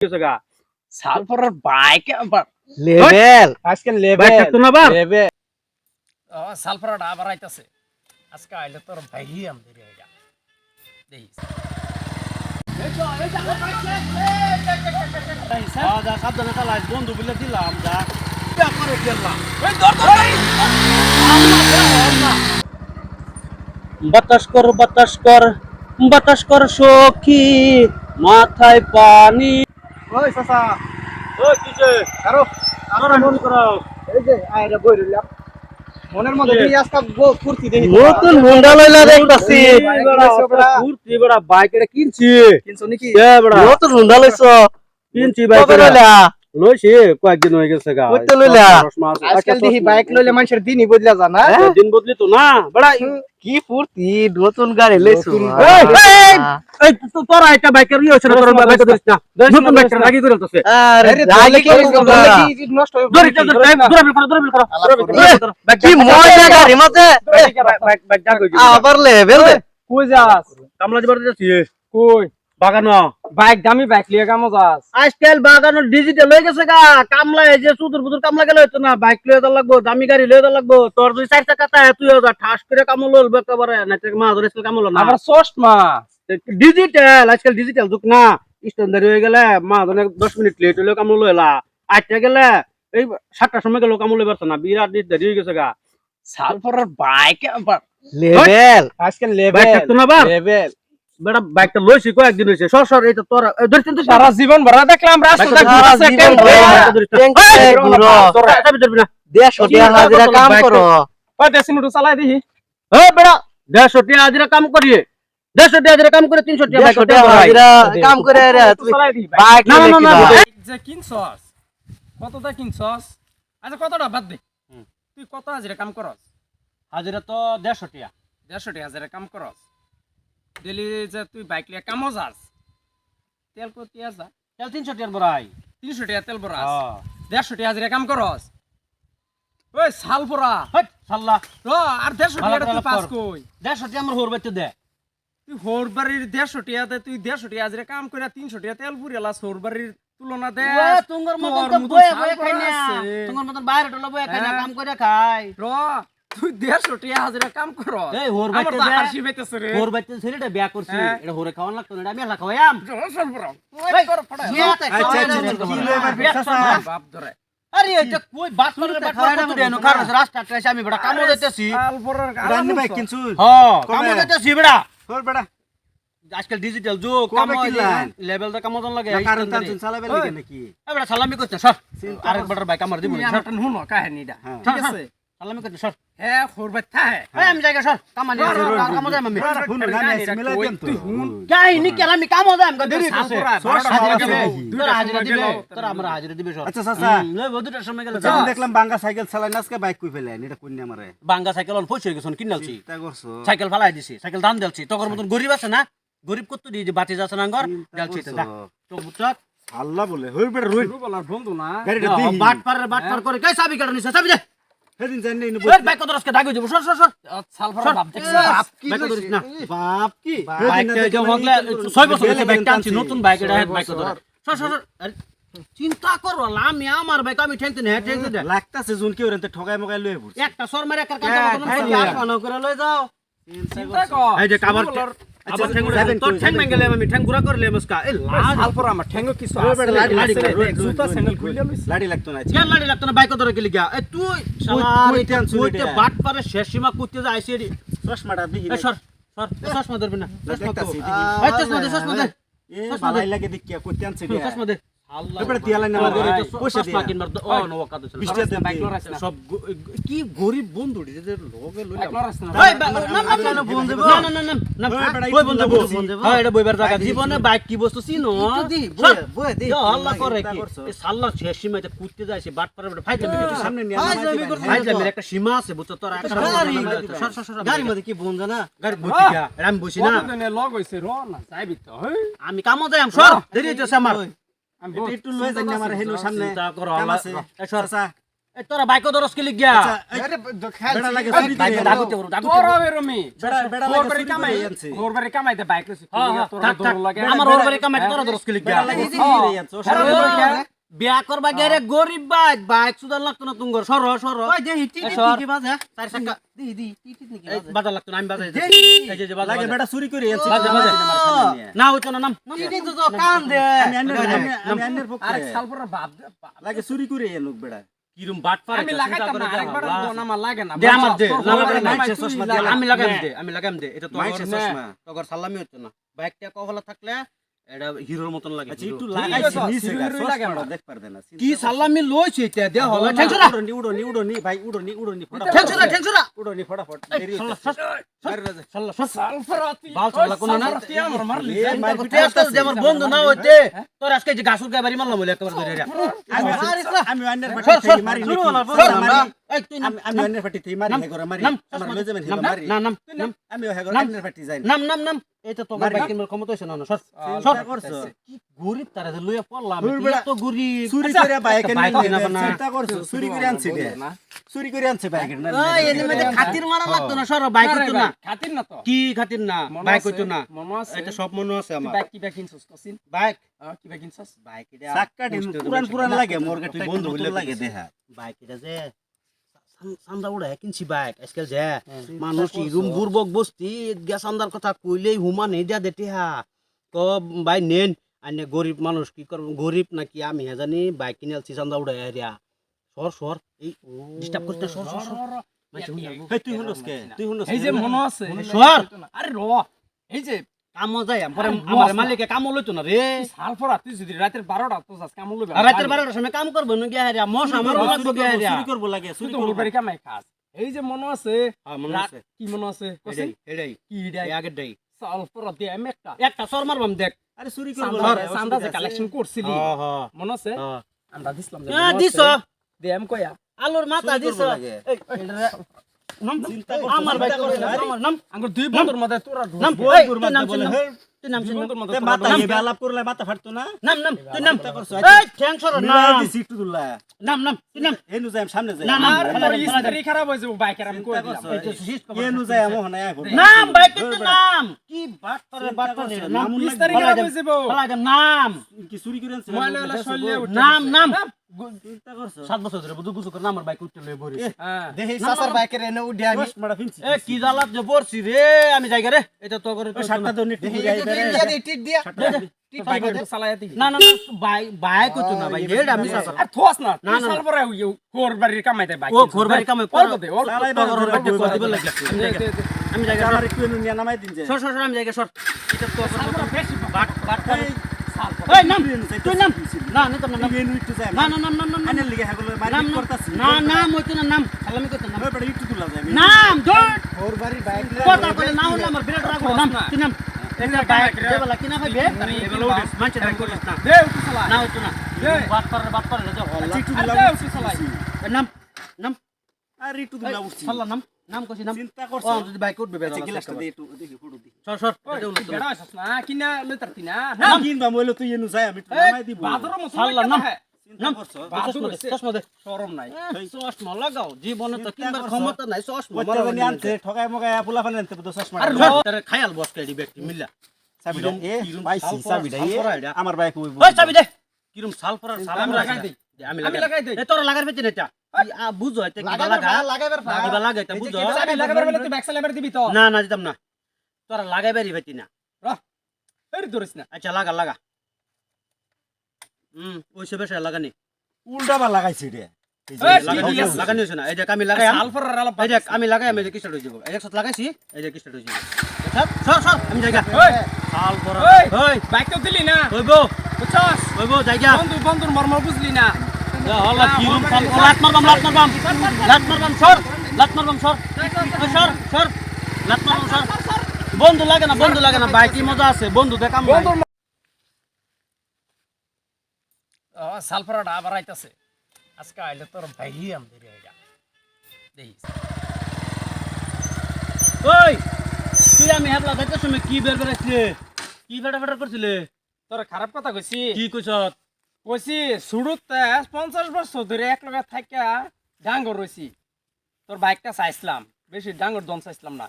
গা সালফারের বাইক আবার লেভেল আজকে বাইক থাকতো না আবার লেভেল সালফারটা আবার আইতাছে আজকে আইলে তোর ভাই আমাদের এটা দেখিস সাবধানে চালাই বন্ধু বলে দিলাম যা করে ফেললাম বাতাস কর বাতাস কর বাতাস কর সখী মাথায় পানি ওই চাচা ওই কিসে কারো তোরা মন করো এই যে আইরা বই রইলাম মনের মধ্যে এই আজকে ফুর্তি দেই নতুন হুন্ডা লইলা দেখতাছি ঘুরতে বড় বাইক এটা কিনছি কিনছো নাকি নতুন হুন্ডা লইছ কিনছি বাইক কবে লইলা লইছি কয়েকদিন হয়ে গেছে গা কইতে লইলা আজকাল দেখি বাইক লইলে মানুষের দিনই বদলা যায় না দিন বদলি তো না বড় কি ফুর্তি নতুন গাড়ি লইছ এই তোরা একটা বাইকের ইয়ে হইছে না তোর বাইক ধরিস না নতুন বাইক লাগি করে তোছে আরে রাগে কি নষ্ট হয়ে ধরি চল দূরে করো কি মজা গাড়ি মতে বাইক যা কই আবার লেভেল কই যাস কামলা দিবার যাচ্ছি কই বাগানো বাইক দামি বাইক লিয়ে কামো যাস আজকাল বাগানো ডিজিটাল হয়ে গেছে গা কামলা এই যে সুদূর বুদুর কামলা গেলে হইতো না বাইক লয়ে যা লাগবো দামি গাড়ি লয়ে যা লাগবো তোর দুই চার চাকা তা তুই যা ঠাস করে কামলো লইব একেবারে না তুই মা ধরে কামলো না আবার চশমা ডিজিটাল আজকাল ডিজিটাল যুগ না স্ট্যান্ডার্ড হয়ে গেলে মা ধরে 10 মিনিট লেট হইলো কামলো লইলা আটটা গেলে এই 7টার সময় গেল কামলো লইবার না বিরাট দেরি হয়ে গেছে গা সালফারের বাইক আবার লেভেল আজকে বাইক লেভেল থাকতো না আবার লেভেল বেটা বাইকটা লইছি কয়েকদিন হইছে সর এটা তোর ধরছেন তো সারা জীবন ভরা দেখলাম রাস্তাতে সারা ঘুরছে জীবন ভরা। না 150 টাকা হাজিরা কাম করো ওই দেশি মোটর চালাই দেখি এই বেটা 150 টাকা হাজিরা কাম করিয়ে 150 টাকা হাজিরা কাম করে 300 টাকা বাইক 150 টাকা হাজিরা কাম করে রে তুই চালাই দিই বাইক না, না, না, না, লইলা যে কিনছস কতটা কিনছস আচ্ছা কতটা বাদ দে তুই কত হাজিরা কাম করস হাজিরা তো 150 টাকা 150 টাকা হাজিরা কাম করস ডেলি যে তুই বাইক লিয়ে কামো যাস তেল কত আছে তেল 300 টাকার বড়াই 300 টাকা তেল ভরাস 150 টাকা হাজিরা কাম করস ওই সালফরা হট সাল্লাহ র আর 150 টাকা তুই পাস কই 150 টাকা আমার হোর বাইতে দে তুই হোরবাড়ির 150 টাকা দে তুই 150 টাকা হাজিরা কাম করে 300 টাকা তেল পুরিয়ালাস হোরবাড়ির তুলনা দে তুঙ্গর তোর মতন তো মতন বয়ে বয়ে সালফরা খাই না আছে। তুঙ্গর মতন বাইরে টলা বয়ে খাই না হ্যাঁ। কাম করে খাই র তুই 150 টাকা হাজিরা কাম করস এই হোর আমার বাইতে তো দে হাসি পাইতেছে রে হোর বাইতে ছেলেটা বিয়া করছি হ্যাঁ। এটা হোরে খাওয়ান লাগতো না এটা আমি এলা খাওয়াইম সালফরা এই, কর ফড়া বাপ ধরে আরে এটা কই বাস করে বাস কত দেন কারণ রাস্তা ট্রেস আমি বড় কামো যাইতেছি সালফরার রান্নি বাইক কিনছু হ্যাঁ কবে? কামো যাইতেছি বড়া তোর বেটা আজকাল ডিজিটাল যুগ কবে কামো কিনলেন? লেভেল দা কামো জন লাগে না কারণ টানছুন চালাবে লাগে নাকি এ বড়া সালামি করতে সর আরেক বড় বাইক আমার দিব তুমি আমার টান হুনো কাহিনীটা হ্যাঁ। ঠিক আছে সালামি করতে সর হ্যাঁ হোরবাই থাকে এই আমি জায়গা সর কামানি কামো যাই আমি হুন না না মিলাই দেন তো যাই নি কেন আমি কামো যাই আমি দেরি করছে সালফরা হাজিরা আছে দিবে নাকি? তোরা হাজিরা দিবে তোরা আমরা হাজিরা দিবে সর আচ্ছা চাচা লই বদুটার সময় গেল যখন দেখলাম বাঙ্গা সাইকেল চালাই আজকে বাইক কই ফেলেন এটা কোন আমারে বাঙ্গা সাইকেল অন পয়সা গেছন কিনালছি তা করছো সাইকেল ফালাই দিছি সাইকেল দাম দেলছি তোর মতন গরিব আছে না গরিব কত দিয়ে যে বাতি যাচ্ছে না ঘর দেলছি তো যা তো বুঝছ আল্লাহ বলে হই বেটা রই বলার বন্ধু না গাড়িটা দিহি বাট পার করে কই চাবি কাটা নিছে চাবি দে সেদিন জানি না এই বাইক কত রসকে দাগই দেব সর সর সর সালফরা বাপ দেখছিস বাপ কি বাইক ধরিস না বাপ কি বাইক যে হগলে 6 বছর হইছে বাইক টানছি নতুন বাইক এটা বাইক ধরে সর সর সর আরে, চিন্তা করো আমি আমার বাইক আমি ঠেংতে না ঠেংতে দে লাগতাছে জুন কি ওরেতে ঠগাই মগাই লই পড়ছে একটা সর মারে একটা হ্যাঁ, কাঁচা খাই মতন দিয়া। আসানো করে লই যাও চিন্তা কর এই যে কাবার আবার ঠ্যাং যাবেন তোর কই, ঠ্যাং যাবেন ভাঙলে আমি ঠ্যাং গুড়া করলে মস্কা এই লাল সালফরা আমার ঠ্যাঙ্গো কিছু ওই আছে বেটা লাড়ি আছে লাগছে, রে, জুতা স্যান্ডেল খুলে লইছ লাড়ি লাগতো না কেন লাড়ি লাগতো না বাইক ধরে গেলি গা এই তুই শালা কইতে আনছু কইতে এটা? বাট পারে শেষ সীমা করতে যায় আইছে রে চশমাটা দিহি এই সর সর এই চশমা ধরবি না চশমা তো দেখতাছি, এই চশমা দে এ বালাই লাগে দেখিয়া কইতে আনছে রে চশমা দে আল্লাহ এবারে দিয়া লাইন আমার এই পয়সা চশমা দিয়া কিনবার ও নো কাদ বৃষ্টি দেন বাইক লরাইছ না সব কি গরিব বন্ধু রে যে লগে লইলা বাইক লরাইছ না এই না না ফোন দেব না না না না ওই বন্ধু হ্যাঁ এটা বইবার জায়গা জীবনে বাইক কি বস্তু চিনো বয়ে দে আল্লাহ করে কি এই সাল্লা শেষ সীমাতে কুদতে যাইছে বাট পারে ফাইতে সামনে নিয়ে ফাইতে একটা সীমা আছে বুঝছো তোর একটা সর সর সর গাড়ির মধ্যে কি বোন জানা গাড়ি বসি গা আমি বসি না কতদিনে লগ হইছে র না যাইবি তো হেই আমি কামো যাই আম সর দেরি হইতেছে আমার আমি একটু লয়ে যান আমার হেলো সামনে চিন্তা করো কাম আল্লাহ আছে এই সর চাচা এ তোরা বাইক দরস কি লিখিয়া বেড়া লাগে চুরি বাইক করে দাগুতে ওর দাগুতে তোর হবে রমি বেড়া তোর লাগে বাড়ি চুরি কামাই করে আনছে তোর বাড়ি কামাইতে বাইক লইছি তোর থাক থাক দৌড় লাগে আমার ওর বাড়ি কামাই তোরা দরস কি লিখিয়া বেড়া লাগে চুরি করে আনছে ও সারা হ্যাঁ। বেড়া বিয়া করবা গেরে গরিব বাইক সুদার লাগতো না তুঙ্গর সর সর ওই দে হিটি সর। কি বাজা চার চাকা দি টিটি নাকি এই বাজা বাজার লাগতো না আমি বাজাই দে, এই যে বাজার লাগে বেড়া চুরি করে আনছে বাজে, বাজে। না হইতো না নাম টিটি তো কান দে আমি আন্নের পক্ষে আরেক সাল পর বাপ লাগে চুরি করে এনুক বেড়া কিরম বাট পারে আমি লাগাইতাম না আরেকবার দোন আমার লাগে না দে আমার দে তোর না ঘরে লাগাই কামাই মাইছে তুই চশমা লাগা। দিয়ে আমি লাগাম দে এটা তো মাইছে চশমা তোর সালামি হচ্ছে না বাইকটা কহলা থাকলে এটা হিরোর মতন লাগে আচ্ছা একটু hero। লাগাইছি আছে, নিচে সিঁড়ি গা, লাগে চশমাটা না। দেখ পারবে না কি সালামি লইছে এটা দে হলো উড়নি, ঠেংছরা উড়নি ভাই উড়নি ফটাফট ঠেংছরা ঠেংছরা উড়নি ফটাফট দেরি হচ্ছে বাইরে যা। সাল্লা সাল পর তুই বাল চালা কোনো না তুই আমার মারলি এ, মার পিঠে আজকাল যে আমার বন্ধু না হইতে তোর আজকে যে গাছুর গায়ে বাড়ি মারলাম বলে একবার ধরে রে আমি আন্নের সর, পাটি সর, থেকে মারি শুরু নাকি? হলো, সর, বল, মারি। এই তুই নাম আমি আন্নের পাটি থেকে মারি নাম, হে করে মারি নাম, আমার নাম, লয়ে যাবেন হে নাম, মারি নাম নাম আমি হে করে নাম। আন্নের পাটি যাই না নাম নাম নাম এটা তো মারি। বাইক কিনবার ক্ষমতা হইছে না না সর চিন্তা করছো কি গরিব তারা যে লইয়া পড়লাম দূর তুই বেড়া। এত গরিব চুরি আচ্ছা, করে বাইক একটা বাইক কিনা না চিন্তা করছো চুরি করে আনছে রে চুরি করে আনছে বাইক ওই এর মধ্যে খাতির মারা লাগতো না সর বাইক হইতো না খাতির না তো কি খাতির না মনে বাইক আছে, হইতো না মনে আছে এটা সব মনে আছে আমার বাইক কি বাইক কিনছস কসিন বাইক কি বাইক কিনছস বাইক এটা চাক্কা ডিম পুরান পুরান লাগে মোর কাছে তুই বন্ধু বন্ধু হইলে হইলে লাগে দেখা বাইক এটা যে সান্দা উড়া কিনছি বাইক আজকাল যে মানুষ রুম বুরবক বস্তি গ্যাস আন্দার কথা কইলেই হুমা নেই দিয়া দেতে হা তো ভাই নেন আনে গরিব মানুষ কি করব গরিব নাকি আমি হে জানি বাইক কিনে আলছি চান্দা উড়া এরিয়া সর সর এই ডিস্টার্ব করতে সর সর সর মাইছে হুন যাবো। এই তুই হুনস কে তুই হুনস এই যে মনে আছে সর আরে র এই যে কাম যায় পরে আমার মালিকে কাম লইতো না রে সাল পর তুই যদি রাতের 12টা তো যাস কাম লইবে আর রাতের 12টার সময় কাম করব না গিয়া হেরিয়া মশ আমার লাগবো গিয়া হেরিয়া চুরি করব লাগে তুই চুরি তো করব উলবাড়ি কামাই খাস এই যে মনে আছে হ্যাঁ মনে আছে কি মনে আছে কসিন এটাই কি ডাই আগের ডাই সাল পর দে আমি একটা সর মারবাম দেখ আরে চুরি করব সান্দা যে কালেকশন করছিলি হ্যাঁ হ্যাঁ মনে আছে হ্যাঁ আমরা দিছিলাম যে দিছ দে আমি কয়া আলুর মাথা চুরি দিছ করবো লাগে। নাম চিন্তা করছো, আমার বাইক চিন্তা করছো, আরে। নাম আঙ্গুর দুই বন্ধুর মধ্যে তোরা নাম বল এই, গুরু তুই নাম মাথা বলে, নাম হে। তুই নাম দুই বন্ধুর মধ্যে তে তোরা মাথা নাম- গিয়ে আলাপ করলে মাথা ফাটতো না নাম নাম তুই নাম চিন্তা করছো, এই ঠ্যাংসর মিলাই নাম দিছি একটু দুল্লা নাম নাম তুই নাম হেনু যাই সামনে যাই না, না, আর ফেলা তোর দে, ফেলা দে। ইস্ত্রি খারাপ হয়ে যাবো বাইকের আমি কই চিন্তা দিলাম করছো, এই তো শেষ খবর। হেনু যাই আমো না আয় নাম বাইক কিন্তু নাম কি বাট করে বাট করে চিন্তা নাম করছো, ইস্ত্রি ফেলাই খারাপ দে, হয়ে যাবো ফেলাই দে, নাম কি চুরি করে আনছে ময়লা ওলা শরীরে উঠে নাম গেছে। নাম চিন্তা করছো 7 বছর ধরে বুঝু বুঝু করে আমার বাইক উঠতে লই বরি হ্যাঁ দেখি সাসার বাইকের এনে উঠে আমি চশমাটা ফিনছি এ কি জ্বালাত যে পড়ছি রে আমি জায়গা রে এটা তো করে ওই শার্টটা তো নেট দিয়ে আইবে রে তুই বাইক একটু চালায়া দিবি না না না বাইক হতো না ভাই এটা আমি সাসা আর থোস না না, তুই না, সাল পরে কোর বাড়ির কামাইতে বাইক ও ঘরবাড়ি কামে করব দে ওর চালাই তোর বাবা, ওর বাড়িতে বাবা, কই দিবে লাগে আমি জায়গা আমার একটু এনে নিয়ে নামাই দিন যে সর সর সর আমি জায়গা সর এটা তো সাল পরে বেশি বাট বাট করে সাল পরে এই নাম তুই নাম না নিতাম না নাম এনে একটু যাই না না নাম নাম নাম আইনের লিগে হাগুলো মারি নাম করতাছি না নাম হইতো না নাম সালামি করতে নাম ওই বড় একটু তুলা যায় নাম ধর ওর বাড়ি বাইক কথা কইলে না হলে আমার বিরাট রাগ নাম তুই নাম এটা বাইক দেবলা কিনা ভাইবে এগুলো উঠিস মানছে না করিস না দে উঠে চালা না হইতো না বাট করে যে হল্লা একটু আর তুলা দে উঠে চালাই নাম নাম আর একটু তুলা উঠছি সাল্লা নাম নাম কইছি নাম চিন্তা ও করছো যদি বাইক উঠবে আচ্ছা বেলা গ্লাসটা দে একটু দেখি ফটো দি সর সর ওই এটা উঠতে বেড়া আছিস না কিনা লইতারতি না নাম কিনবা মইলো তুই এনু যাই আমি একটু নামাই দিব বাদর মত সাল্লা নাম চিন্তা করছো চশমা দে শরম নাই চশমা লাগাও জীবনে তো কিনবার করছো? ক্ষমতা নাই চশমা বচ্চা জানি আনছে ঠকাই মগাই ফুলা ফান আনতে তো চশমা আর তারে খায়াল বস কেডি ব্যক্তি মিল্লা চাবিটা এ কিরম পাইছি সাল চাবিটা সাল এ পরা এটা। আমার বাইক ওই ওই চাবি দে কিরম সাল পরার সাল আমি লাগাই দেই। আমি আমি লাগাই দেই। এ তোর লাগার পেছনে এটা বুঝো এটা কিবা লাগা লাগাইবার কিবা লাগা এটা বুঝো চাবি লাগাবার বেলা তুই ব্যাক সাইলেবার দিবি তো না না দিতাম না তোরা লাগাইবারই পেতি না এর ধরিস না আচ্ছা লাগা লাগা ওই সবে লাগানি উল্টা বা লাগাইছি রে এই যে এই, লাগাই কি দিয়েছে। লাগানি হইছে না এই দেখ আমি লাগাই সাল পর আলাপ এই দেখ আমি লাগাই আমি যে কি স্টার্ট হয়ে যাব এই দেখ সাথে লাগাইছি এই যে কি স্টার্ট হয়ে যাব সর সর আমি জায়গা ওই সাল পরা ওই ওই বাইক তো দিলি না হইবো বুঝছস হইবো জায়গা বন্ধুর মর্ম বুঝলি না হল্লা কিরম সাল লাত মারবাম সর লাত মারবাম সর ওই সর সর লাত মারবাম সর বন্ধু লাগে না বাইকি মজা আছে বন্ধু দেখাম বন্ধুর সাল পরাটা আবার আইতাছে আজকে আইলে তোর ভাইলি আমদের এটা দেখিস ওই তুই আমি হেবলা দেখতে সময় কি বের বেরাইছিলে কি ফেটা করছিলে তোর খারাপ কথা কইছি কি কইছ কইছি শুরুতে 50 বছর ধরে এক লগে থাকা ডাঙ্গর রইছি তোর বাইকটা চাইছিলাম বেশি ডাঙ্গর দন চাইছিলাম না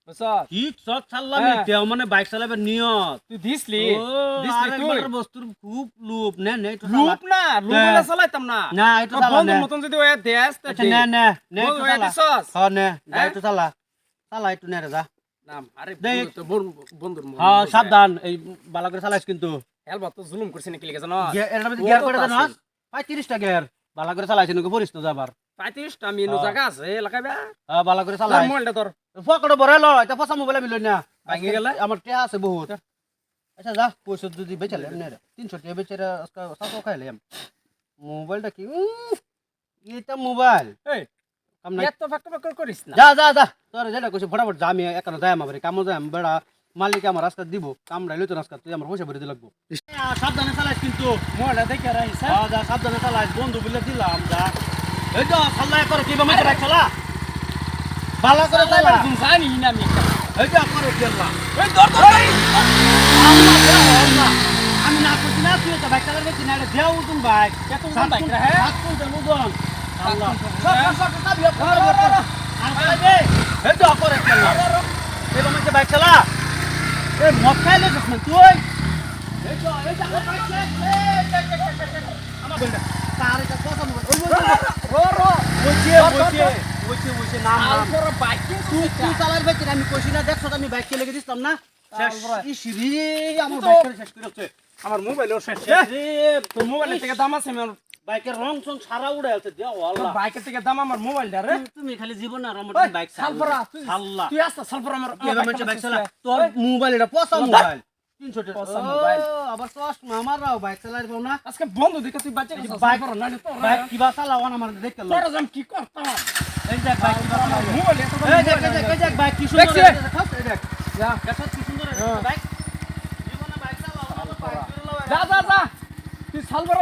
বুঝছ ঠিক সব ছাড়লাম হ্যাঁ। তেও মানে বাইক চালাবার নিয়ত তুই দিসলি ও, দিসলি তুই আরেকবার বস্তুর খুব লোভ নে নে একটু চালা। লুপ না লুপ হ্যাঁ। না চালাইতাম না না একটু তোর চালা বন্ধুর নে মতন যদি ওয়া দেস তা আচ্ছা নে নে নে একটু ওয়া চালা দিছস হ্যাঁ নে যা হ্যাঁ? একটু চালা চালা একটু নে রে যা না আরে দেখ। বন্ধু তো বন্ধুর মতন হ্যাঁ সাবধান এই বালা করে চালাইস কিন্তু হেলবা তো জুলুম করছিস নাকি লিখে জানো এটার মধ্যে ও গিয়ার তো করে আছে। জানাস 35টা গিয়ার বালা করে চালাইছ নাকি পরিস তো যাবার 35টা মেনু হ্যাঁ। জায়গা আছে লাগাইবা হ্যাঁ বালা করে তোর চালাই মোবাইলটা তোর পকেটে ভরে ল এটা পয়সা মোবাইল মিলই না ভাঙে গেলে? আমার টিয়া আছে বহুত আচ্ছা যা পয়সা যদি বেচালে এমনি 300 টাকা বেচে আজকে সাসো খাইলে মোবাইলটা কি এটা মোবাইল এই কাম নাই এত ফাক্কা করিস না যা যা যা তোর যেটা কইছে ফটাফট যা আমি এখানে যাই আমার কামও যাই বেড়া মালিক আমার রাস্তা দিব কামড়াই লইতো রাস্তা তুই আমার পয়সা ভরে দিতে লাগবো সাবধানে চালাইস কিন্তু মোবাইলটা দেখে রাখিস যা সাবধানে চালাইস বন্ধু বলে দিলাম যা এই তো সাল্লাই করে কি বামাই রাখ চালা বালা করে চালা জানি না আমি এই তো করে দিলাম এই দর দর আমি না করছি না তুই তো বাইক চালাবে কিনা রে দেও তুমি বাইক কত ওজন বাইক রে হ্যাঁ? সাত কুইন্টাল ওজন আল্লাহ হ্যাঁ? সব কাবি আর চালাবে এই তো করে দিলাম এই বামাই বাইক চালা এই মদ খাইলে যাস না তুই এই তো এই যা বাইক চালা আমার বলটা তার এটা কথা বল রো রো ওইছে নাম নাম আলফর বাইক তুই চালার বাইক আমি কইছি না দেখছ আমি বাইক চলে গেছিলাম না তারপরে? ইসরি আমার তো- বাইক শেষ করে হচ্ছে আমার মোবাইলও শেষ রে তোর মোবাইলের থেকে দাম আছে আমার বাইকের রং সং সারা উড়ে আছে দেও আল্লাহ বাইকের থেকে দাম আমার মোবাইলটা রে তুমি খালি জীবন আর আমার ওই, বাইক সালফরা, তুই- আল্লাহ তুই আসতা সালফর আমার কি হবে মানুষ বাইক চালা চালা তোর মোবাইল এটা পচা তোর মোবাইল 300 টাকা পচা মোবাইল। আবার চশমা আমারও বাইক চালাই পাও না আজকে বন্ধু দেখে তুই বাচ্চা বাইক- বাইক করো না তো বাইক কিবা চালাও না আমার দেখতে লো তোর জাম কি করতাম এই দেখ বাইক কিবা চালাও মোবাইল এত এই দেখ এই দেখ বাইক কি সুন্দর দেখছি। এই দেখ যা দেখছ কি সুন্দর হ্যাঁ। বাইক জীবনে বাইক চালাও না বাইক যা যা যা তুই সালফর